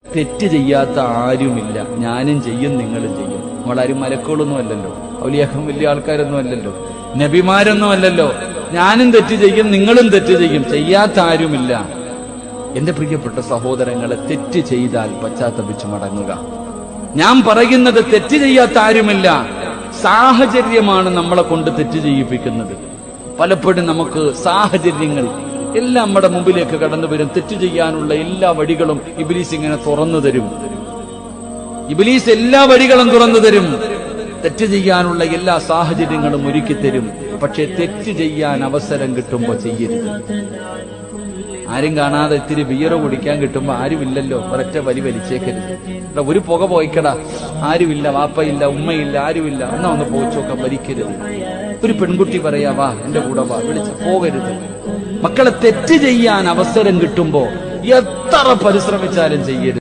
തെറ്റ് ചെയ്യാത്ത ആരുമില്ല. ഞാനും ചെയ്യും, നിങ്ങളും ചെയ്യും. നമ്മളാരും മലക്കുകളൊന്നും അല്ലല്ലോ, ഔലിയാക്കളും വലിയ ആൾക്കാരൊന്നും അല്ലല്ലോ, നബിമാരൊന്നും അല്ലല്ലോ. ഞാനും തെറ്റ് ചെയ്യും, നിങ്ങളും തെറ്റ് ചെയ്യും. ചെയ്യാത്ത ആരുമില്ല. എന്റെ പ്രിയപ്പെട്ട സഹോദരങ്ങളെ, തെറ്റ് ചെയ്താൽ പശ്ചാത്തപിച്ചു മടങ്ങുക. ഞാൻ പറയുന്നത് തെറ്റ് ചെയ്യാത്ത ആരുമില്ല. സാഹചര്യമാണ് നമ്മളെ കൊണ്ട് തെറ്റ് ചെയ്യിപ്പിക്കുന്നത്. പലപ്പോഴും നമുക്ക് സാഹചര്യങ്ങൾ എല്ലാം നമ്മുടെ മുമ്പിലേക്ക് കടന്നു വരും. തെറ്റ് ചെയ്യാനുള്ള എല്ലാ വഴികളും ഇബ്ലീസ് ഇങ്ങനെ തുറന്നു തരും. ഇബ്ലീസ് എല്ലാ വഴികളും തുറന്നു തരും. തെറ്റ് ചെയ്യാനുള്ള എല്ലാ സാഹചര്യങ്ങളും ഒരുക്കി തരും. പക്ഷെ തെറ്റ് ചെയ്യാൻ അവസരം കിട്ടുമ്പോ ചെയ്യരുത്. ആരും കാണാതെ ഇത്തിരി ബിയറ് കുടിക്കാൻ കിട്ടുമ്പോ ആരുമില്ലല്ലോ, ഒരൊറ്റ വലിച്ചേക്കരുത്. ഒരു പുക പോയിക്കടാ, ആരുമില്ല, വാപ്പയില്ല, ഉമ്മയില്ല, ആരുമില്ല, എന്നാ ഒന്ന് പോയിച്ചോക്കാൻ വലിക്കരുത്. ഒരു പെൺകുട്ടി പറയാ വാ എന്റെ കൂടെ വാ, വിളിച്ച പോകരുത്. മക്കളെ, തെറ്റ് ചെയ്യാൻ അവസരം കിട്ടുമ്പോ എത്ര പരിശ്രമിച്ചാലും ചെയ്യരുത്.